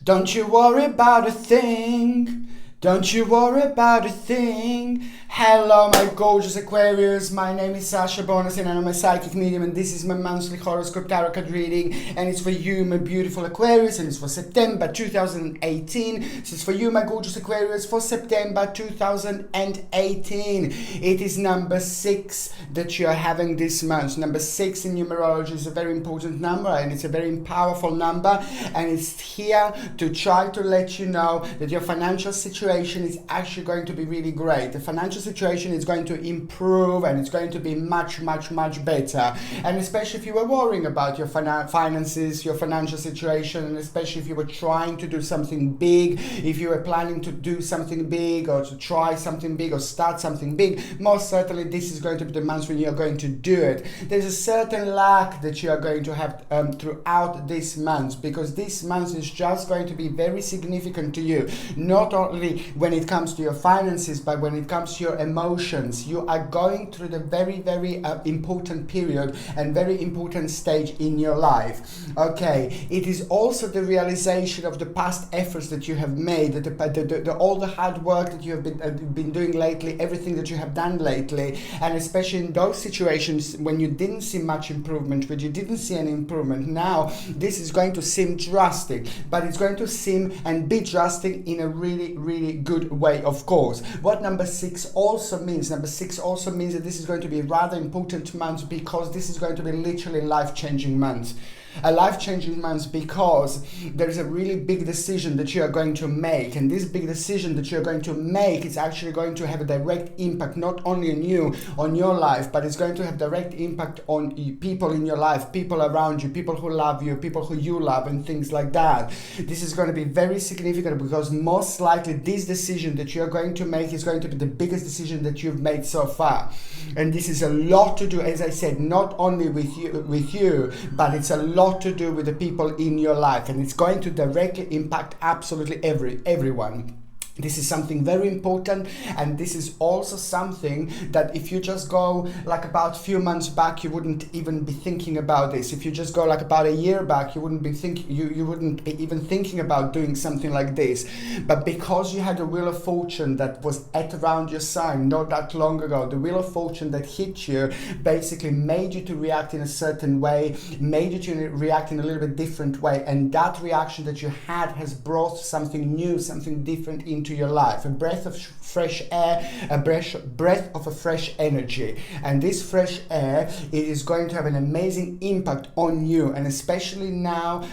Don't you worry about a thing. Don't you worry about a thing. Hello my gorgeous Aquarius, my name is Sasha Bonasin and I'm a psychic medium, and this is my monthly horoscope tarot card reading, and it's for you my beautiful Aquarius, and it's for September 2018. So it's for you my gorgeous Aquarius for September 2018. It is number 6 that you are having this month. Number 6 in numerology is a very important number, and it's a very powerful number, and it's here to try to let you know that your financial situation is actually going to be really great. The financial situation is going to improve, and it's going to be much better. And especially if you were worrying about your finances, your financial situation, and especially if you were trying to do something big, if you were planning to do something big or to try something big or start something big, most certainly this is going to be the month when you're going to do it. There's a certain lack that you are going to have throughout this month, because this month is just going to be very significant to you, not only when it comes to your finances, but when it comes to your emotions. You are going through the very important period and very important stage in your life. Okay, it is also the realization of the past efforts that you have made, all the hard work that you have been doing lately, everything that you have done lately, and especially in those situations when you didn't see much improvement, when you didn't see any improvement. Now this is going to seem drastic, but it's going to seem and be drastic in a really good way, of course. What number 6 also means that this is going to be a rather important month, because this is going to be literally life-changing month. A life-changing month because there is a really big decision that you are going to make, and this big decision that you are going to make is actually going to have a direct impact not only on you, on your life, but it's going to have direct impact on people in your life, people around you, people who love you, people who you love, and things like that. This is going to be very significant, because most likely this decision that you are going to make is going to be the biggest decision that you've made so far. And this is a lot to do, as I said, not only with you, but it's a lot to do with the people in your life, and it's going to directly impact absolutely everyone. This is something very important, and this is also something that if you just go like about a few months back, you wouldn't even be thinking about this. If you just go like about a year back, you wouldn't be even thinking about doing something like this. But because you had a wheel of fortune that was at around your sign not that long ago, the wheel of fortune that hit you basically made you to react in a certain way, made you to react in a little bit different way, and that reaction that you had has brought something new, something different into your life, a breath of fresh air, a breath of a fresh energy. And this fresh air, it is going to have an amazing impact on you, and especially now,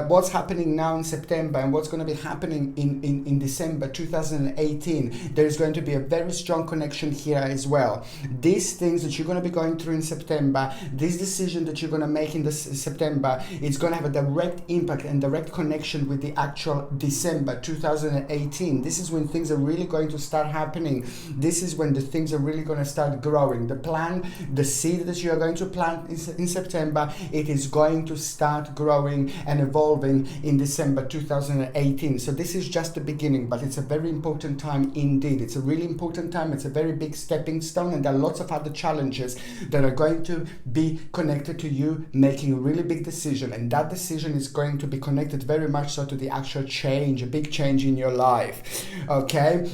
what's happening now in September and what's going to be happening in December 2018, there is going to be a very strong connection here as well. These things that you're going to be going through in September, this decision that you're going to make in this September, it's going to have a direct impact and direct connection with the actual December 2018. This is when things are really going to start happening. This is when the things are really going to start growing. The seed that you are going to plant in September, it is going to start growing and evolving in December 2018. So this is just the beginning, but it's a very important time indeed. It's a really important time. It's a very big stepping stone, and there are lots of other challenges that are going to be connected to you making a really big decision, and that decision is going to be connected very much so to the actual change, a big change in your life. Okay.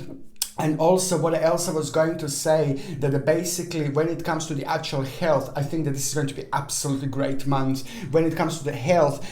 And also, what else I was going to say, that basically when it comes to the actual health, I think that this is going to be absolutely great month. When it comes to the health,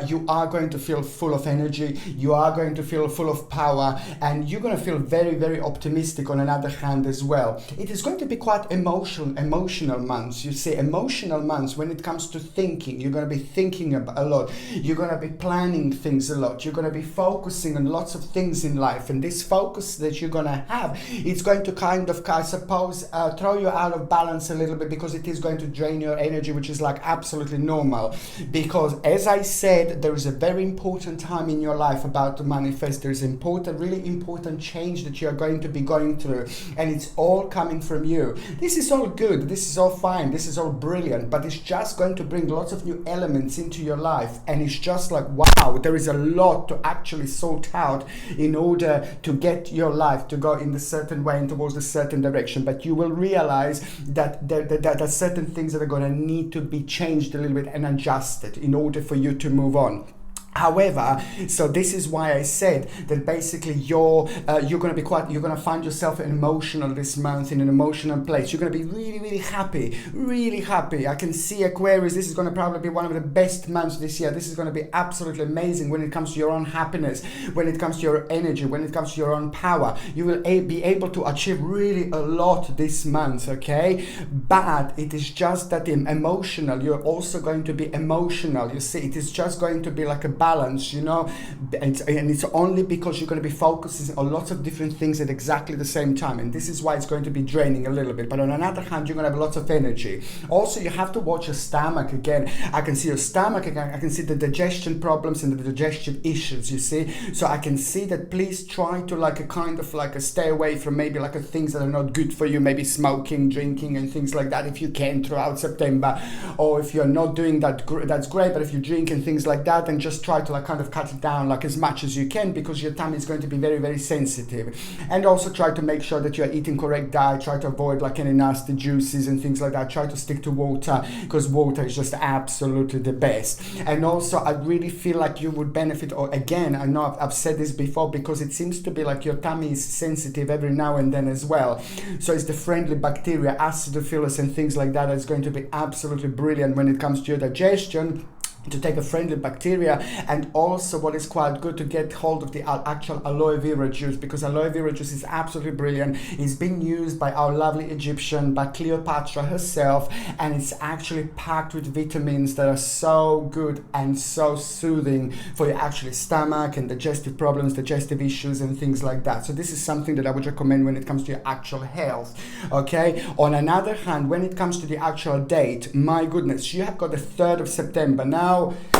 you are going to feel full of energy, you are going to feel full of power, and you're going to feel very optimistic on another hand as well. It is going to be quite emotional months. You see, emotional months when it comes to thinking. You're going to be thinking a lot. You're going to be planning things a lot. You're going to be focusing on lots of things in life, and this focus that you're going to have, it's going to kind of, I suppose, throw you out of balance a little bit, because it is going to drain your energy, which is like absolutely normal. Because as I said, there is a very important time in your life about to manifest. There is really important change that you are going to be going through, and it's all coming from you. This is all good, this is all fine, this is all brilliant, but it's just going to bring lots of new elements into your life, and it's just like, wow, there is a lot to actually sort out in order to get your life to go in the certain way and towards a certain direction. But you will realize that there are certain things that are going to need to be changed a little bit and adjusted in order for you to move on. However, so this is why I said that basically you're going to be you're going to find yourself emotional this month, in an emotional place. You're going to be really, really happy, really happy. I can see Aquarius, this is going to probably be one of the best months this year. This is going to be absolutely amazing when it comes to your own happiness, when it comes to your energy, when it comes to your own power. You will be able to achieve really a lot this month, okay? But it is just that emotional, you're also going to be emotional. You see, it is just going to be like a balance, you know, and it's only because you're going to be focusing on lots of different things at exactly the same time, and this is why it's going to be draining a little bit. But on another hand, you're going to have lots of energy. Also, you have to watch your stomach again. I can see your stomach again. I can see the digestion problems and the digestion issues, you see. So I can see that. Please try to like a kind of like a stay away from maybe like a things that are not good for you, maybe smoking, drinking and things like that if you can throughout September. Or if you're not doing that, that's great. But if you drink and things like that, then just try to like kind of cut it down like as much as you can, because your tummy is going to be very, very sensitive. And also try to make sure that you're eating correct diet. Try to avoid like any nasty juices and things like that. Try to stick to water, because water is just absolutely the best. And also I really feel like you would benefit, or again, I know I've said this before, because it seems to be like your tummy is sensitive every now and then as well. So it's the friendly bacteria, acidophilus and things like that is going to be absolutely brilliant when it comes to your digestion, to take a friendly bacteria. And also what is quite good, to get hold of the actual aloe vera juice, because aloe vera juice is absolutely brilliant. It's been used by our lovely Egyptian, by Cleopatra herself, and it's actually packed with vitamins that are so good and so soothing for your actual stomach and digestive problems, digestive issues and things like that. So this is something that I would recommend when it comes to your actual health, okay? On another hand, when it comes to the actual date, my goodness, you have got the 3rd of September. Now,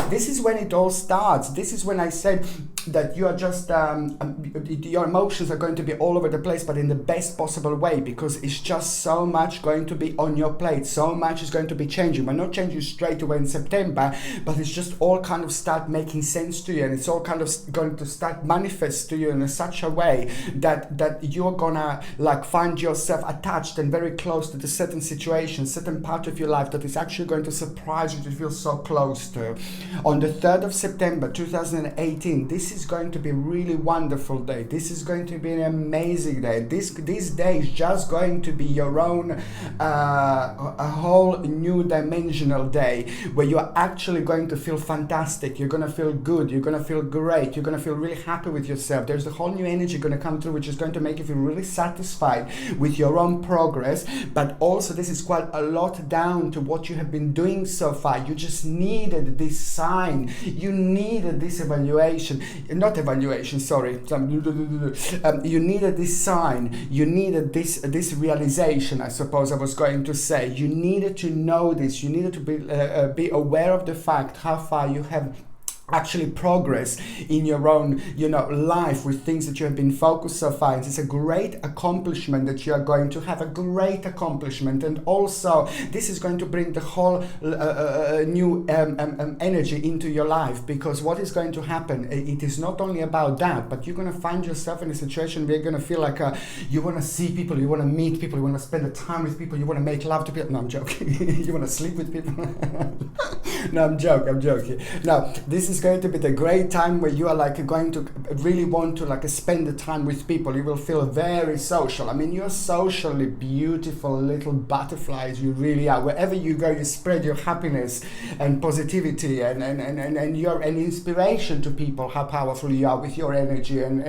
this is when it all starts. This is when I said that you are just, your emotions are going to be all over the place, but in the best possible way, because it's just so much going to be on your plate. So much is going to be changing. We're not changing straight away in September, but it's just all kind of start making sense to you, and it's all kind of going to start manifest to you in such a way that you're gonna like find yourself attached and very close to the certain situation, certain part of your life that is actually going to surprise you to feel so close to. On the 3rd of September 2018, this is going to be a really wonderful day. This is going to be an amazing day. This day is just going to be your own a whole new dimensional day, where you're actually going to feel fantastic. You're going to feel good. You're going to feel great. You're going to feel really happy with yourself. There's a whole new energy going to come through, which is going to make you feel really satisfied with your own progress. But also this is quite a lot down to what you have been doing so far. You just needed this sign. You needed this evaluation. Not evaluation, sorry. You needed this sign. You needed this realization, I suppose I was going to say. You needed to know this. You needed to be aware of the fact how far you have actually progress in your own, life with things that you have been focused so far. It's a great accomplishment that you are going to have, a great accomplishment. And also this is going to bring the whole new energy into your life, because what is going to happen, it is not only about that, but you're going to find yourself in a situation where you're going to feel like you want to see people, you want to meet people, you want to spend the time with people, you want to make love to people. No, I'm joking. You want to sleep with people. No, I'm joking. Now, this is going to be the great time where you are like going to really want to like spend the time with people. You will feel very social. I mean, you're socially beautiful little butterflies. You really are. Wherever you go, you spread your happiness and positivity and you're an inspiration to people, how powerful you are with your energy and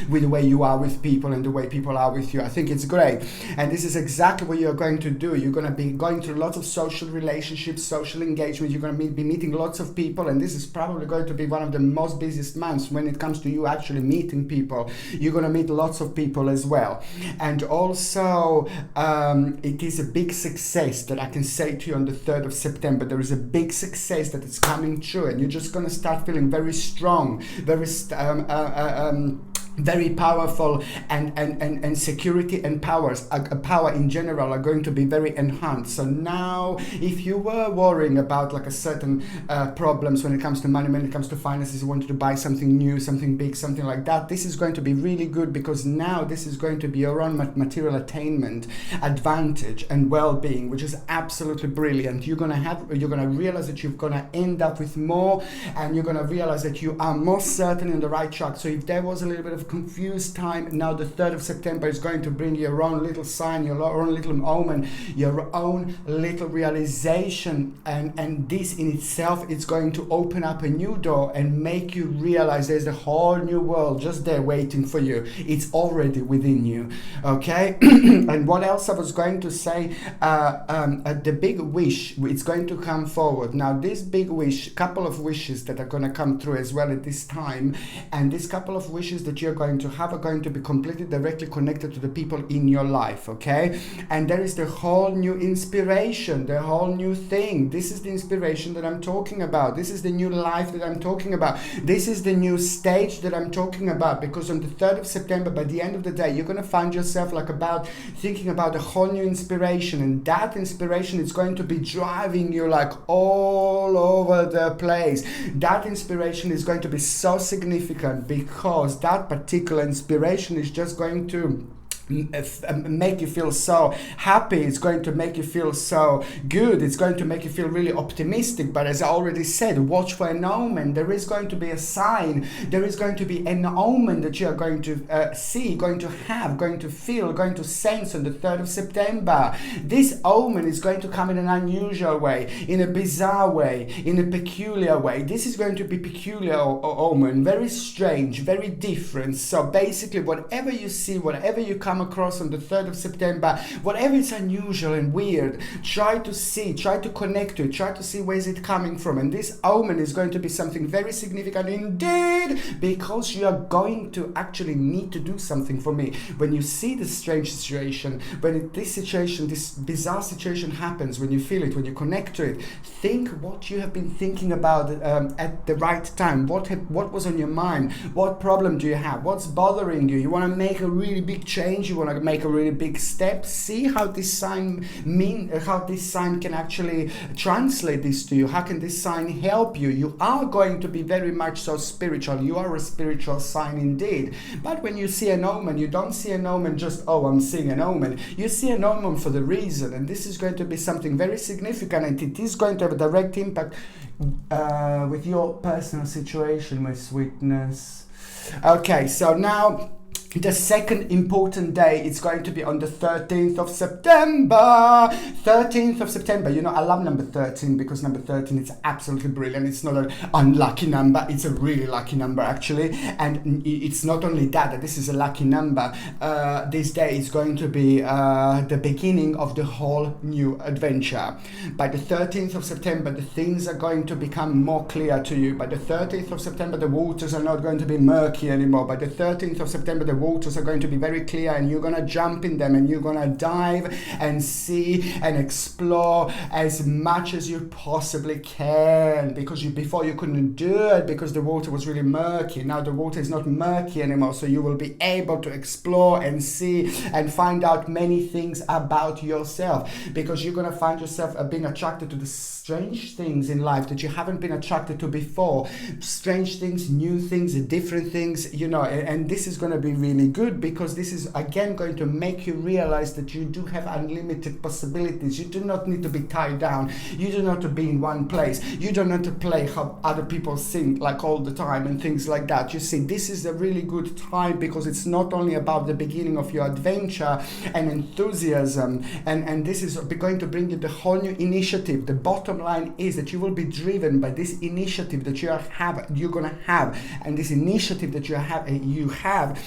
with the way you are with people and the way people are with you. I think it's great. And this is exactly what you're going to do. You're going to be going through lots of social relationships, social engagement. You're going to be meeting lots of people, and this is probably going to be one of the most busiest months when it comes to you actually meeting people. You're going to meet lots of people as well. And also it is a big success that I can say to you on the 3rd of September. There is a big success that is coming true, and you're just going to start feeling very strong, very very powerful, and security and power in general are going to be very enhanced. So now, if you were worrying about like a certain problems when it comes to money, when it comes to finances, you wanted to buy something new, something big, something like that, this is going to be really good, because now this is going to be your own material attainment, advantage and well-being, which is absolutely brilliant. You're gonna realize that you're gonna end up with more, and you're gonna realize that you are most certainly on the right track. So if there was a little bit of confused time, now the 3rd of September is going to bring your own little sign, your own little omen, your own little realization, and this in itself is going to open up a new door and make you realize there's a whole new world just there waiting for you. It's already within you. Okay. And what else I was going to say, the big wish, it's going to come forward. Now this big wish, couple of wishes that are going to come through as well at this time, and this couple of wishes that you're going to have are going to be completely directly connected to the people in your life. Okay. And there is the whole new inspiration, the whole new thing. This is the inspiration that I'm talking about. This is the new life that I'm talking about. This is the new stage that I'm talking about, because on the 3rd of September, by the end of the day, you're going to find yourself like thinking about a whole new inspiration, and that inspiration is going to be driving you like all over the place. That inspiration is going to be so significant, because that particular inspiration is just going to make you feel so happy. It's going to make you feel so good. It's going to make you feel really optimistic. But as I already said, watch for an omen. There is going to be a sign. There is going to be an omen that you are going to see, going to have, going to feel, going to sense on the 3rd of September. This omen is going to come in an unusual way, in a bizarre way, in a peculiar way. This is going to be peculiar omen, very strange, very different. So basically, whatever you see, whatever you come across on the 3rd of September, whatever is unusual and weird, try to see, try to connect to it, try to see where is it coming from. And this omen is going to be something very significant indeed, because you are going to actually need to do something for me. When you see this strange situation, when this bizarre situation happens, when you feel it, when you connect to it, think what you have been thinking about at the right time. What was on your mind? What problem do you have? What's bothering you? You want to make a really big change, you want to make a really big step. See how this sign can actually translate this to you. How can this sign help you? You are going to be very much so spiritual. You are a spiritual sign indeed. But when you see an omen, you don't see an omen just, oh, I'm seeing an omen. You see an omen for the reason, and this is going to be something very significant, and it is going to have a direct impact with your personal situation, my sweetness. Okay, so now the second important day is going to be on the 13th of September. 13th of September. You know, I love number 13 because number 13 is absolutely brilliant. It's not an unlucky number. It's a really lucky number, actually. And it's not only that this is a lucky number. This day is going to be the beginning of the whole new adventure. By the 13th of September, the things are going to become more clear to you. By the 13th of September, the waters are not going to be murky anymore. By the 13th of September, the waters are going to be very clear, and you're going to jump in them, and you're going to dive and see and explore as much as you possibly can, because before you couldn't do it because the water was really murky. Now the water is not murky anymore, so you will be able to explore and see and find out many things about yourself, because you're going to find yourself being attracted to the strange things in life that you haven't been attracted to before. Strange things, new things, different things, you know, and this is going to be really good, because this is again going to make you realize that you do have unlimited possibilities. You do not need to be tied down. You do not need to be in one place. You don't need to play how other people sing like all the time and things like that. You see, this is a really good time, because it's not only about the beginning of your adventure and enthusiasm, and this is going to bring you the whole new initiative. The bottom line is that you will be driven by this initiative that you're gonna have, and this initiative that you have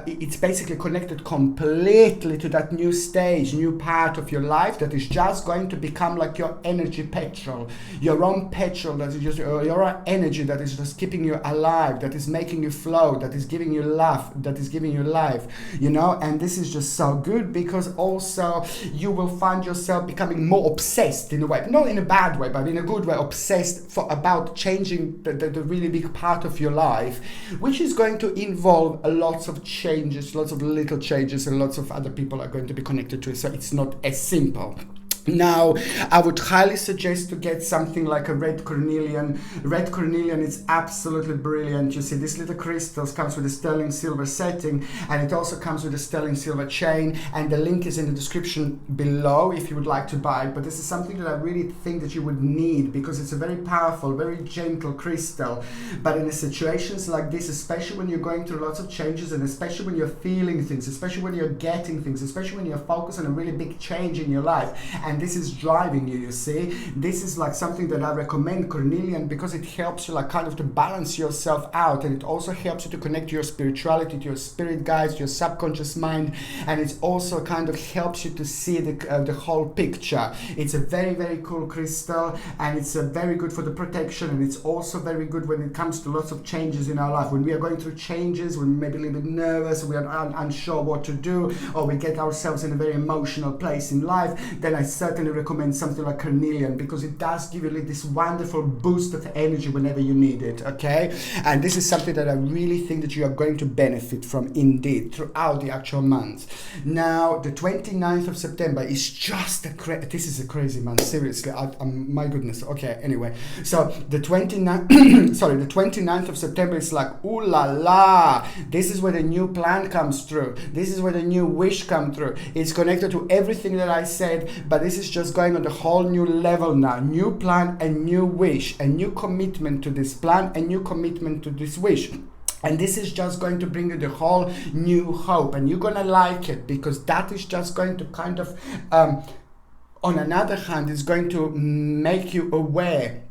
it's basically connected completely to that new stage, new part of your life that is just going to become like your energy petrol, your own petrol that is just your own energy that is just keeping you alive, that is making you flow, that is giving you laugh, that is giving you life, you know. And this is just so good because also you will find yourself becoming more obsessed in a way, not in a bad way, but in a good way, obsessed about changing the really big part of your life, which is going to involve lots of changes, lots of little changes, and lots of other people are going to be connected to it. So it's not as simple. Now, I would highly suggest to get something like a red cornelian. Red cornelian is absolutely brilliant. You see, this little crystals comes with a sterling silver setting, and it also comes with a sterling silver chain, and the link is in the description below if you would like to buy it. But this is something that I really think that you would need because it's a very powerful, very gentle crystal. But in situations like this, especially when you're going through lots of changes, and especially when you're feeling things, especially when you're getting things, especially when you're focused on a really big change in your life, and this is driving you, you see, this is like something that I recommend cornelian because it helps you like kind of to balance yourself out, and it also helps you to connect to your spirituality, to your spirit guides, to your subconscious mind, and it also kind of helps you to see the whole picture. It's a very, very cool crystal, and it's very good for the protection, and it's also very good when it comes to lots of changes in our life. When we are going through changes, when we may be a little bit nervous, we are unsure what to do, or we get ourselves in a very emotional place in life, then I certainly recommend something like cornelian because it does give you like this wonderful boost of energy whenever you need it, okay? And this is something that I really think that you are going to benefit from indeed throughout the actual month. Now, the 29th of September is just this is a crazy month, seriously. My goodness. Okay, anyway. So the 29th, sorry, the 29th of September is like, ooh la la. This is where the new plan comes through. This is where the new wish comes through. It's connected to everything that I said, but this is just going on a whole new level now. New plan and new wish, a new commitment to this plan, a new commitment to this wish. And this is just going to bring you the whole new hope, and you're gonna like it because that is just going to kind of, on another hand, is going to make you aware.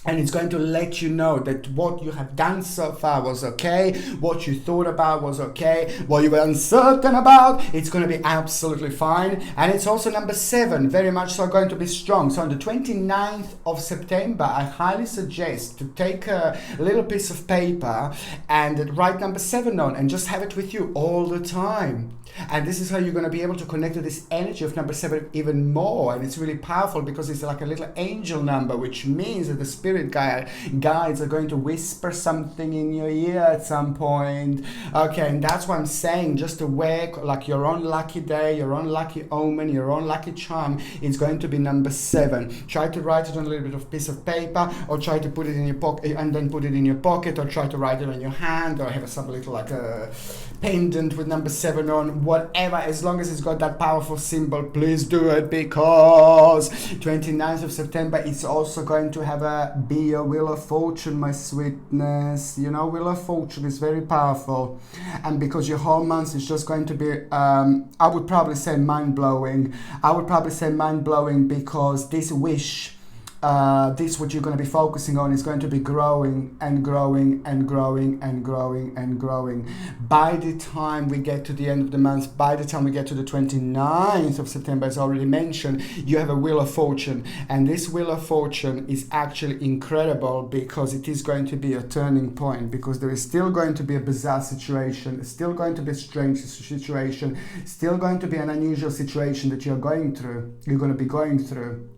And it's going to let you know that what you have done so far was okay, what you thought about was okay, what you were uncertain about, it's going to be absolutely fine. And it's also number 7, very much so going to be strong. So on the 29th of September, I highly suggest to take a little piece of paper and write number 7 on and just have it with you all the time. And this is how you're going to be able to connect to this energy of number 7 even more. And it's really powerful because it's like a little angel number, which means that the spirit guides are going to whisper something in your ear at some point. Okay, and that's what I'm saying. Just to work like your own lucky day, your own lucky omen, your own lucky charm. It's going to be number 7. Try to write it on a little bit of piece of paper, or try to put it in your pocket and then put it in your pocket, or try to write it on your hand, or have some little like a pendant with number 7 on, whatever, as long as it's got that powerful symbol, please do it, because 29th of September it's also going to have be your wheel of fortune, my sweetness. You know, wheel of fortune is very powerful, and because your whole month is just going to be I would probably say mind-blowing. Because this wish, this what you're going to be focusing on is going to be growing and growing and growing and growing and growing. By the time we get to the end of the month, by the time we get to the 29th of September, as already mentioned, you have a wheel of fortune, and this wheel of fortune is actually incredible because it is going to be a turning point, because there is still going to be a bizarre situation, still going to be a strange situation, still going to be an unusual situation that you're going to be going through.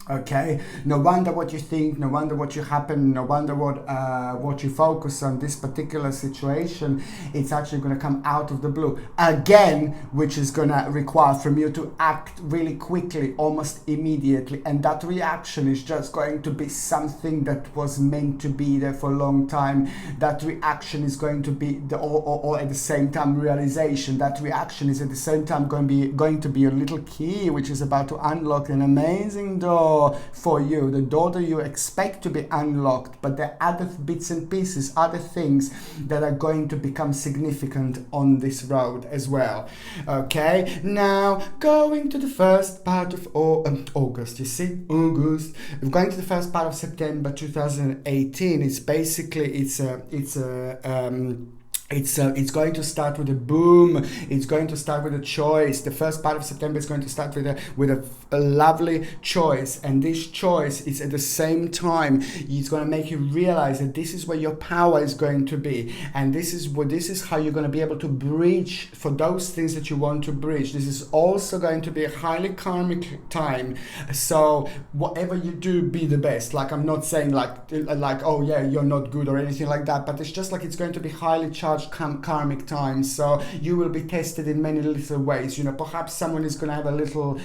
Okay, no wonder what you think, no wonder what you happen, no wonder what you focus on. This particular situation, it's actually going to come out of the blue again, which is going to require from you to act really quickly, almost immediately, and that reaction is just going to be something that was meant to be there for a long time. That reaction is going to be or at the same time realization. That reaction is at the same time going to be a little key which is about to unlock an amazing door for you, the door that you expect to be unlocked, but there are other bits and pieces, other things that are going to become significant on this road as well. Okay, now going to the first part of August, you see, August, going to the first part of September 2018, it's basically, it's a It's going to start with a boom. It's going to start with a choice. The first part of September is going to start with a lovely choice, and this choice is at the same time it's going to make you realize that this is where your power is going to be, and this is how you're going to be able to bridge for those things that you want to bridge. This is also going to be a highly karmic time, so whatever you do, be the best. Like, I'm not saying like oh yeah, you're not good or anything like that, but it's just like it's going to be highly charged karmic time, so you will be tested in many little ways. Perhaps someone is going to have a little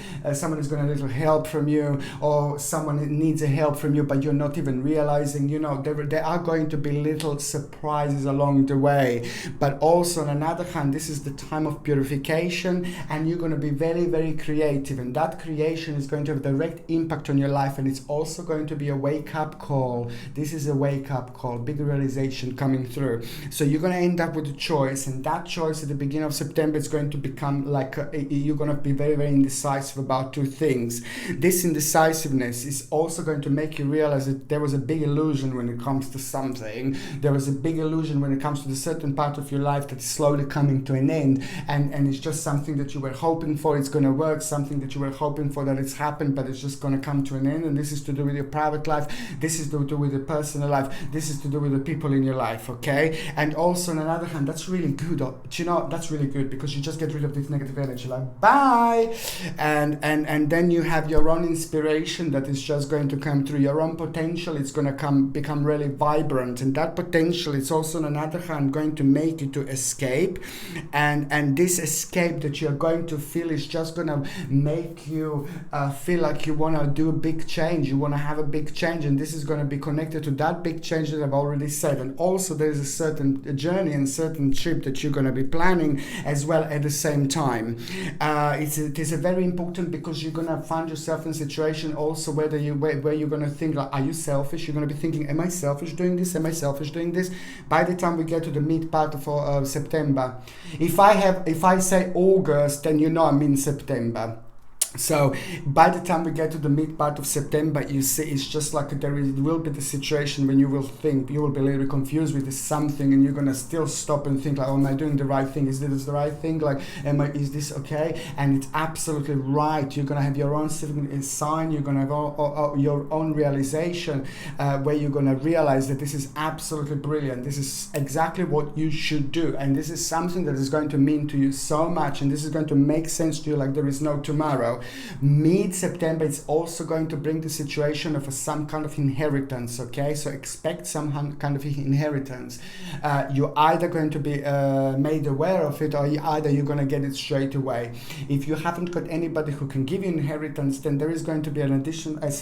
help from you, or someone needs a help from you, but you're not even realizing. There are going to be little surprises along the way. But also, on another hand, this is the time of purification, and you're going to be very, very creative, and that creation is going to have a direct impact on your life, and it's also going to be a wake-up call. This is a wake-up call, big realization coming through. So you're going to end up with a choice, and that choice at the beginning of September is going to become like you're going to be very, very indecisive about two things. This indecisiveness is also going to make you realize that there was a big illusion when it comes to something. There was a big illusion when it comes to the certain part of your life that's slowly coming to an end, and it's just something that you were hoping for it's going to work, something that you were hoping for that it's happened, but it's just going to come to an end. And this is to do with your private life, this is to do with your personal life, this is to do with the people in your life, okay? And also, on another hand, that's really good. That's really good, because you just get rid of this negative energy, like bye, and then you have your own inspiration that is just going to come through, your own potential. It's going to become really vibrant, and that potential is also, on another hand, going to make you to escape, and this escape that you're going to feel is just going to make you feel like you want to do a big change, you want to have a big change, and this is going to be connected to that big change that I've already said. And also, there's a certain journey and certain trip that you're going to be planning as well at the same time. It is a very important, because you're going to find yourself in a situation also where you're going to think like, are you selfish? You're going to be thinking, am I selfish doing this? Am I selfish doing this? By the time we get to the mid part of September, if I say August, then I mean September. So by the time we get to the mid part of September, you see, it's just like there will be the situation when you will be a little confused with something, and you're gonna still stop and think like, oh, am I doing the right thing? Is this the right thing? Like, is this okay? And it's absolutely right. You're gonna have your own sign. You're gonna have your own realization where you're gonna realize that this is absolutely brilliant. This is exactly what you should do, and this is something that is going to mean to you so much, and this is going to make sense to you like there is no tomorrow. Mid-September, it's also going to bring the situation of some kind of inheritance, okay? So expect some kind of inheritance. You're either going to be made aware of it, or either you're going to get it straight away. If you haven't got anybody who can give you inheritance, then there is going to be an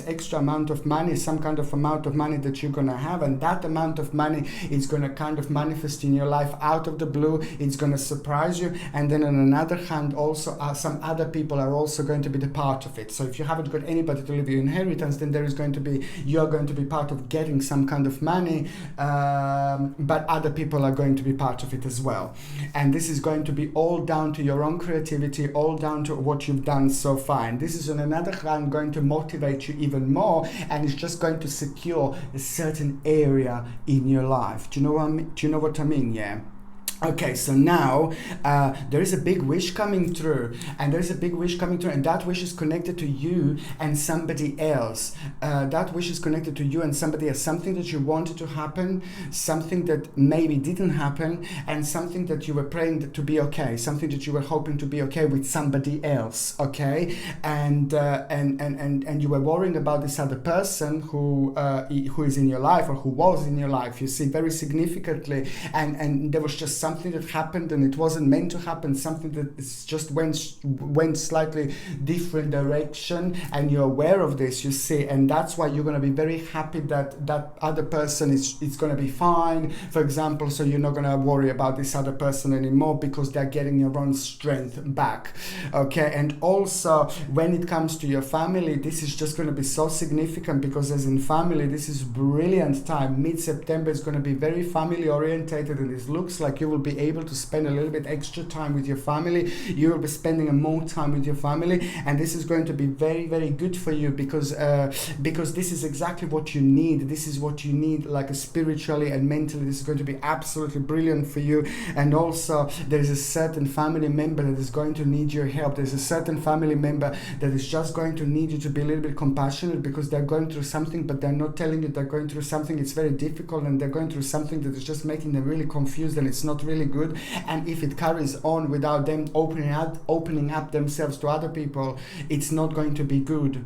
extra amount of money, some kind of amount of money that you're going to have, and that amount of money is going to kind of manifest in your life out of the blue. It's going to surprise you, and then on another hand, also some other people are also going to be the part of it. So if you haven't got anybody to leave you inheritance, then you're going to be part of getting some kind of money, but other people are going to be part of it as well. And this is going to be all down to your own creativity, all down to what you've done so far. And this is on another hand going to motivate you even more, and it's just going to secure a certain area in your life. Do you know what I mean? Yeah. Okay, so now there is a big wish coming through, and that wish is connected to you and somebody else. That wish is connected to you and somebody else. Something that you wanted to happen, something that maybe didn't happen, and something that you were praying to be okay, something that you were hoping to be okay with somebody else. Okay, and you were worrying about this other person who is in your life, or who was in your life. You see, very significantly, and there was just something that happened, and it wasn't meant to happen, something that just went slightly different direction, and you're aware of this, you see, and that's why you're going to be very happy that that other person is going to be fine, for example. So you're not going to worry about this other person anymore, because they're getting your own strength back. Okay, and also when it comes to your family, this is just going to be so significant, because as in family, this is brilliant time. Mid-September is going to be very family orientated, and it looks like you will will be able to spend a little bit extra time with your family. You will be spending more time with your family, and this is going to be very, very good for you, because this is exactly what you need. This is what you need, like spiritually and mentally. This is going to be absolutely brilliant for you. And also there is a certain family member that is going to need your help. There's a certain family member that is just going to need you to be a little bit compassionate, because they're going through something, but they're not telling you they're going through something. It's very difficult, and they're going through something that is just making them really confused, and it's not really good. And if it carries on without them opening up themselves to other people, it's not going to be good.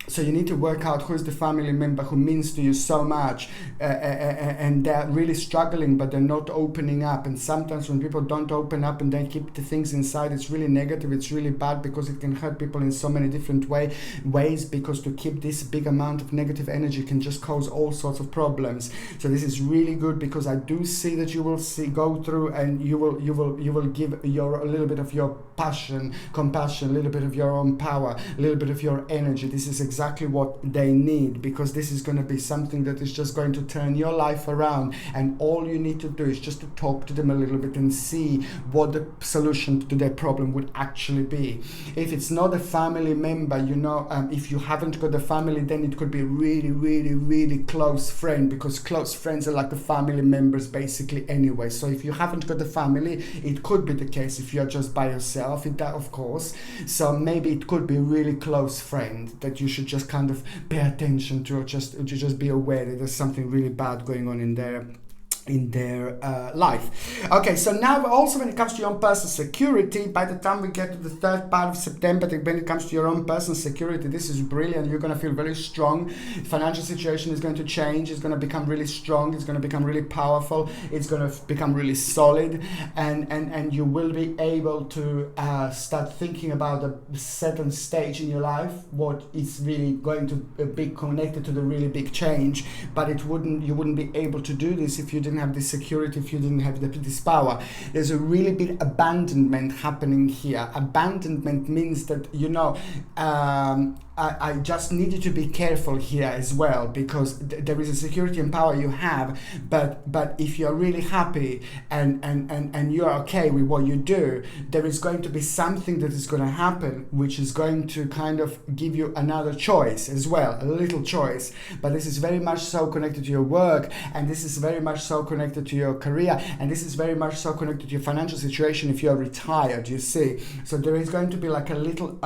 So you need to work out who is the family member who means to you so much, and they're really struggling, but they're not opening up. And sometimes when people don't open up and they keep the things inside, it's really negative, it's really bad, because it can hurt people in so many different ways, because to keep this big amount of negative energy can just cause all sorts of problems. So this is really good, because I do see that you will go through, and you will give a little bit of your passion, compassion, a little bit of your own power, a little bit of your energy. This is exactly what they need, because this is going to be something that is just going to turn your life around. And all you need to do is just to talk to them a little bit and see what the solution to their problem would actually be. If it's not a family member, if you haven't got a family, then it could be really, really, really close friend, because close friends are like the family members basically anyway. So if you haven't got a family, it could be the case if you're just by yourself, of course. So maybe it could be a really close friend that you should just kind of pay attention to, or just be aware that there's something really bad going on in their life. Okay, so now also when it comes to your own personal security, by the time we get to the third part of September, when it comes to your own personal security, this is brilliant. You're going to feel very strong. Financial situation is going to change. It's going to become really strong. It's going to become really powerful. It's going to become really solid, and you will be able to start thinking about a certain stage in your life, what is really going to be connected to the really big change. But you wouldn't be able to do this if you didn't have this security, if you didn't have this power. There's a really big abandonment happening here. Abandonment means that, I just need you to be careful here as well, because there is a security and power you have, but if you're really happy and you're okay with what you do, there is going to be something that is going to happen which is going to kind of give you another choice as well, a little choice. But this is very much so connected to your work, and this is very much so connected to your career, and this is very much so connected to your financial situation if you're retired, you see. So there is going to be like a little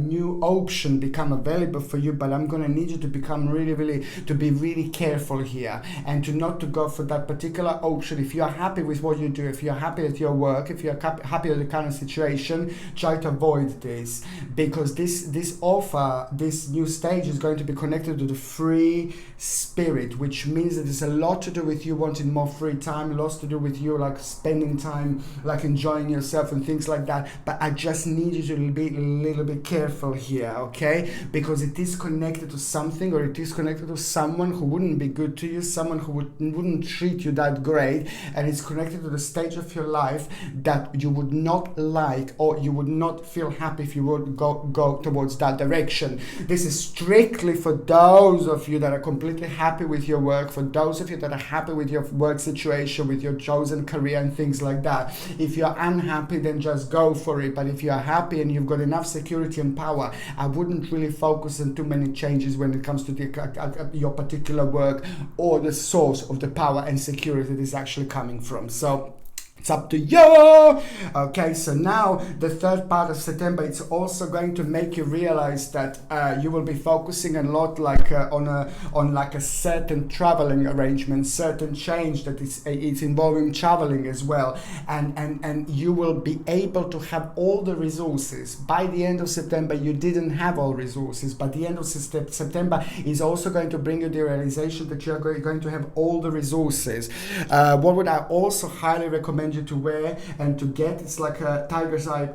new option become available for you, but I'm going to need you to become to be really careful here, and to not to go for that particular option. If you're happy with what you do, if you're happy at your work, if you're happy with the current situation, try to avoid this, because this offer, this new stage is going to be connected to the free spirit, which means that there's a lot to do with you wanting more free time, lots to do with you like spending time, like enjoying yourself and things like that. But I just need you to be a little bit careful here, okay? Because it is connected to something, or it is connected to someone who wouldn't be good to you, someone who wouldn't treat you that great, and it's connected to the stage of your life that you would not like, or you would not feel happy if you would go towards that direction. This is strictly for those of you that are completely happy with your work, for those of you that are happy with your work situation, with your chosen career and things like that. If you're unhappy, then just go for it. But if you're happy and you've got enough security and power, I wouldn't really focus on too many changes when it comes to your particular work, or the source of the power and security that is actually coming from. So it's up to you. Okay, so now the third part of September, it's also going to make you realize that you will be focusing a lot like on like a certain traveling arrangement, certain change that it's involving traveling as well, and you will be able to have all the resources. By the end of September, you didn't have all resources, but the end of September is also going to bring you the realization that you're going to have all the resources. What would I also highly recommend you to wear and to get. It's like a tiger's eye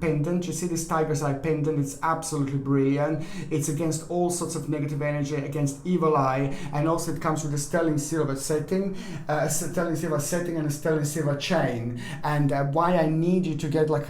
pendant. You see this tiger's eye pendant? It's absolutely brilliant. It's against all sorts of negative energy, against evil eye, and also it comes with a sterling silver setting, and a sterling silver chain. And why I need you to get like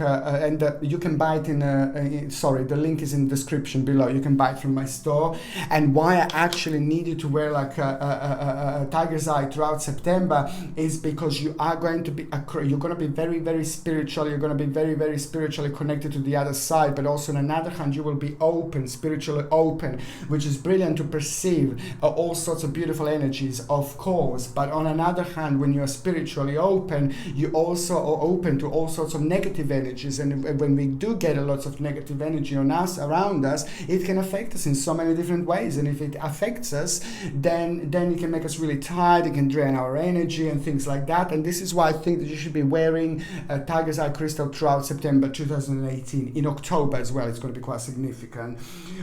you can buy it the link is in the description below. You can buy it from my store. And why I actually need you to wear like a tiger's eye throughout September is because you are going to be very, very spiritual. You're going to be very, very spiritually connected to the other side, but also on another hand you will be open, spiritually open, which is brilliant to perceive all sorts of beautiful energies, of course. But on another hand, when you are spiritually open, you also are open to all sorts of negative energies. And when we do get a lot of negative energy on us, around us, it can affect us in so many different ways. And if it affects us, then it can make us really tired. It can drain our energy and things like that. And this is why I think that you should be wearing a tiger's eye crystal throughout September 2018. In October as well, it's going to be quite significant.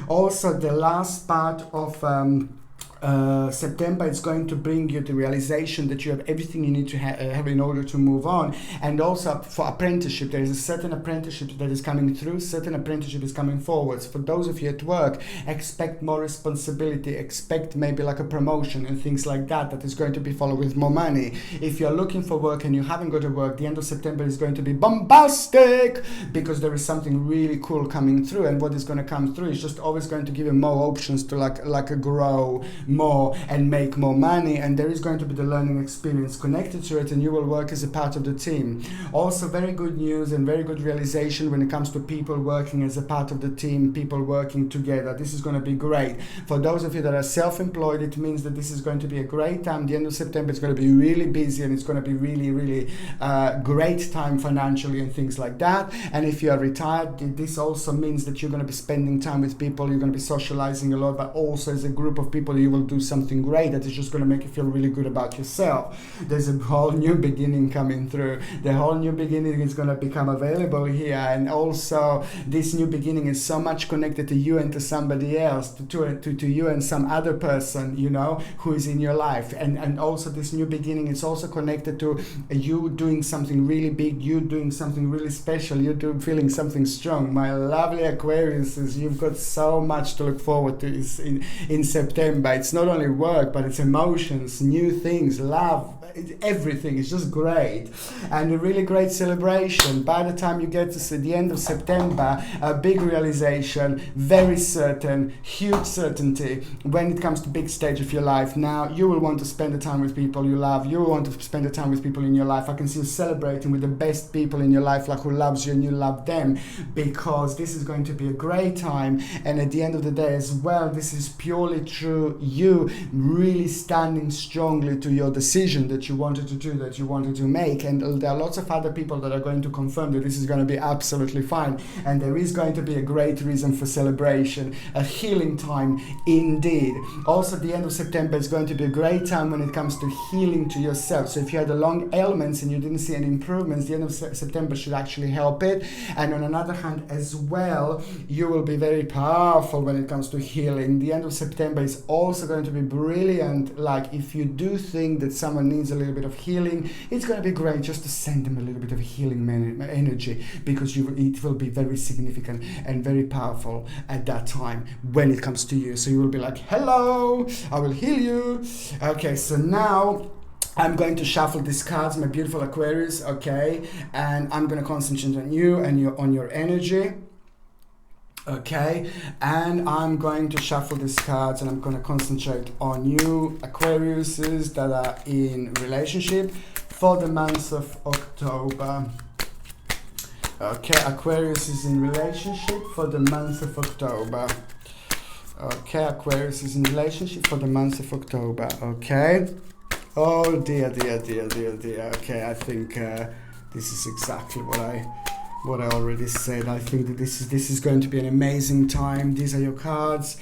Also, the last part of September, it's going to bring you the realization that you have everything you need to have in order to move on. And also for apprenticeship, there is a certain apprenticeship that is coming through, certain apprenticeship is coming forwards. For those of you at work, expect more responsibility, expect maybe like a promotion and things like that is going to be followed with more money. If you're looking for work and you haven't got to work, the end of September is going to be bombastic because there is something really cool coming through. And what is going to come through is just always going to give you more options to like a grow more and make more money, and there is going to be the learning experience connected to it, and you will work as a part of the team. Also very good news and very good realization when it comes to people working as a part of the team, people working together. This is going to be great. For those of you that are self-employed, it means that this is going to be a great time. The end of September is going to be really busy, and it's going to be really, really great time financially and things like that. And if you are retired, this also means that you're going to be spending time with people, you're going to be socializing a lot, but also as a group of people you will do something great that is just going to make you feel really good about yourself. There's a whole new beginning coming through. The whole new beginning is going to become available here, and also this new beginning is so much connected to you and to somebody else, to you and some other person, who is in your life. And also this new beginning is also connected to you doing something really big, you doing something really special, you feeling something strong. My lovely Aquariuses, you've got so much to look forward to in September. It's not only work, but it's emotions, new things, love, everything. It's just great, and a really great celebration. By the time you get to the end of September, a big realization, very certain, huge certainty when it comes to big stage of your life. Now you will want to spend the time with people you love. You will want to spend the time with people in your life. I can see you celebrating with the best people in your life, like who loves you and you love them, because this is going to be a great time. And at the end of the day as well, this is purely through you really standing strongly to your decision that you wanted to do, that you wanted to make. And there are lots of other people that are going to confirm that this is going to be absolutely fine, and there is going to be a great reason for celebration, a healing time indeed. Also, the end of September is going to be a great time when it comes to healing to yourself. So if you had a long ailments and you didn't see any improvements, the end of September should actually help it. And on another hand as well, you will be very powerful when it comes to healing. The end of September is also going to be brilliant. Like if you do think that someone needs a little bit of healing, it's going to be great just to send them a little bit of healing energy, because it will be very significant and very powerful at that time when it comes to you. So you will be like, hello, I will heal you. Okay, so now I'm going to shuffle these cards, my beautiful Aquarius, okay, and I'm going to concentrate on you and on your energy. Okay, and I'm going to shuffle these cards and I'm going to concentrate on you, Aquariuses that are in relationship for the month of October. Okay, Aquarius is in relationship for the month of October. Okay, Aquarius is in relationship for the month of October. Okay. Oh dear. Okay, I think this is exactly what I already said. I think that this is going to be an amazing time. These are your cards,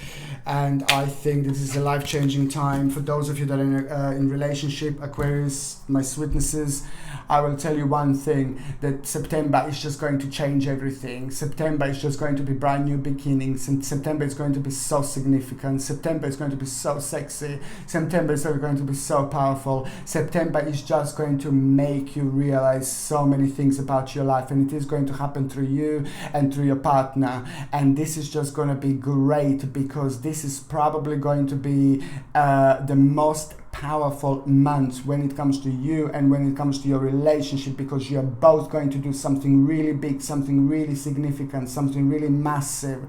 and I think this is a life-changing time for those of you that are in relationship. Aquarius, my witnesses, I will tell you one thing, that September is just going to change everything. September is just going to be brand new beginnings, and September is going to be so significant. September is going to be so sexy. September is going to be so powerful. September is just going to make you realize so many things about your life, and it is going to happen through you and through your partner. And this is just going to be great, because this is probably going to be the most powerful months when it comes to you and when it comes to your relationship, because you're both going to do something really big, something really significant, something really massive.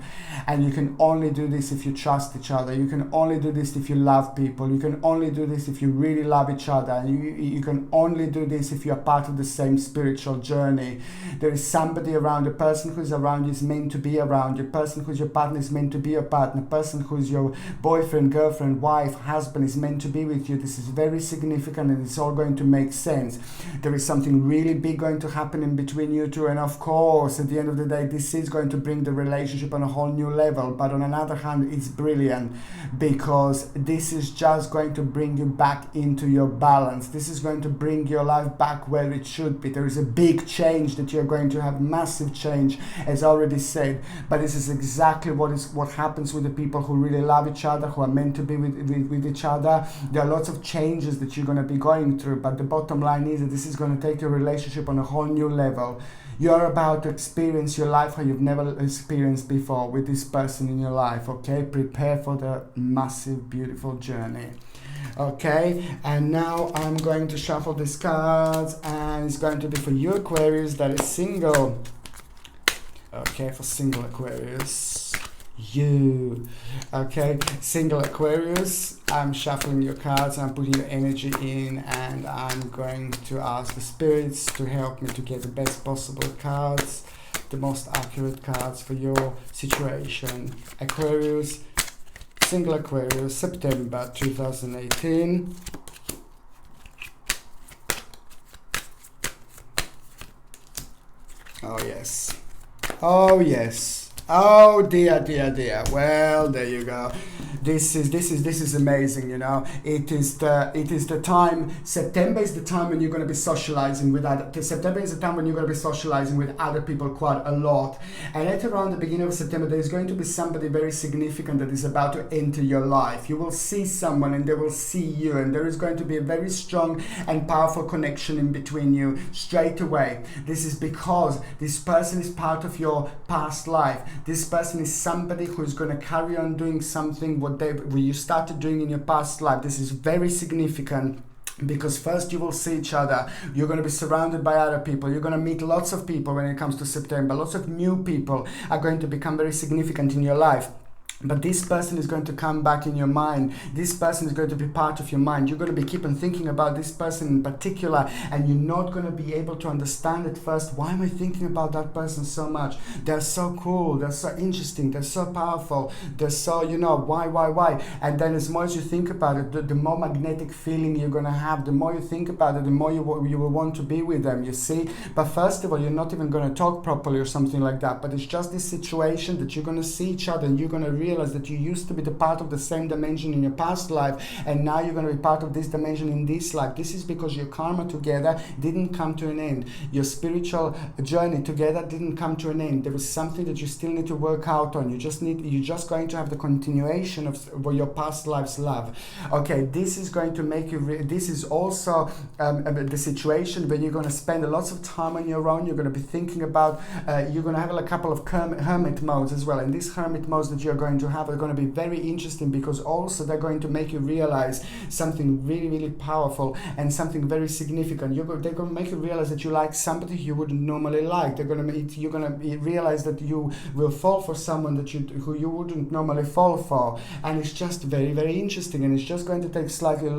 And you can only do this if you trust each other. You can only do this if you love people. You can only do this if you really love each other. And you can only do this if you're part of the same spiritual journey. There is somebody around. The person who's around you is meant to be around you. The person who's your partner is meant to be your partner. The person who's your boyfriend, girlfriend, wife, husband is meant to be with you. This is very significant, and it's all going to make sense. There is something really big going to happen in between you two, and of course at the end of the day this is going to bring the relationship on a whole new level. But on another hand, it's brilliant, because this is just going to bring you back into your balance. This is going to bring your life back where it should be. There is a big change that you're going to have, massive change, as already said. But this is exactly what happens with the people who really love each other, who are meant to be with each other. There are lots of changes that you're going to be going through, but the bottom line is that this is going to take your relationship on a whole new level. You're about to experience your life how you've never experienced before with this person in your life. Okay, prepare for the massive, beautiful journey. Okay, and now I'm going to shuffle these cards, and it's going to be for you Aquarius that is single. Okay, for single Aquarius. You. Okay, single Aquarius, I'm shuffling your cards, I'm putting your energy in, and I'm going to ask the spirits to help me to get the best possible cards, the most accurate cards for your situation. Aquarius, single Aquarius, September 2018. Oh yes. Oh yes. Oh dear, dear, dear. Well, there you go. This is amazing, you know. It is the time. September is the time when you're going to be socializing with other. September is the time when you're going to be socializing with other people quite a lot. And at around the beginning of September, there is going to be somebody very significant that is about to enter your life. You will see someone, and they will see you, and there is going to be a very strong and powerful connection in between you straight away. This is because this person is part of your past life. This person is somebody who is going to carry on doing something what you started doing in your past life. This is very significant, because first you will see each other, you're going to be surrounded by other people, you're going to meet lots of people when it comes to September. Lots of new people are going to become very significant in your life. But this person is going to come back in your mind. This person is going to be part of your mind. You're going to be keep on thinking about this person in particular, and you're not going to be able to understand at first, why am I thinking about that person so much? They're so cool, they're so interesting, they're so powerful, they're so, you know, why? And then as more as you think about it, the more magnetic feeling you're going to have. The more you think about it, the more you will want to be with them, you see. But first of all, you're not even going to talk properly or something like that, but it's just this situation that you're going to see each other, and you're going to realize that you used to be the part of the same dimension in your past life, and now you're going to be part of this dimension in this life. This is because your karma together didn't come to an end. Your spiritual journey together didn't come to an end. There was something that you still need to work out on. You're just going to have the continuation of your past life's love. Okay, this is going to make you this is also the situation where you're going to spend lots of time on your own. You're going to be thinking about you're going to have a couple of hermit modes as well, and these hermit modes that you're going to have are going to be very interesting, because also they're going to make you realize something really, really powerful and something very significant. They're going to make you realize that you like somebody you wouldn't normally like. You're going to realize that you will fall for someone who you wouldn't normally fall for, and it's just very, very interesting. And it's just going to take slightly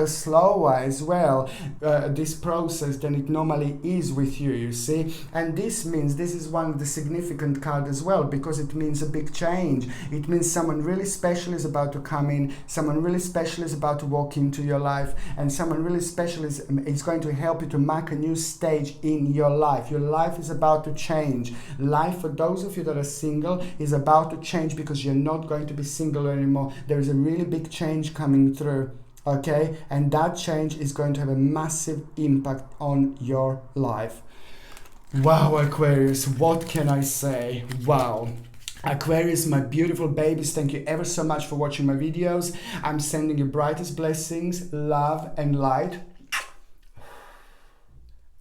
slower as well, this process, than it normally is with you, you see. And this means this is one of the significant cards as well, because it means a big change. It It means someone really special is about to come in, someone really special is about to walk into your life, and someone really special is going to help you to mark a new stage in your life. Your life is about to change. Life, for those of you that are single, is about to change because you're not going to be single anymore. There is a really big change coming through. Okay, and that change is going to have a massive impact on your life. Wow, Aquarius, what can I say? Wow. Aquarius, my beautiful babies, thank you ever so much for watching my videos. I'm sending you brightest blessings, love and light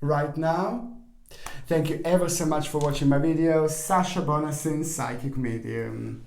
right now. Thank you ever so much for watching my videos. Sasha Bonasin, Psychic Medium.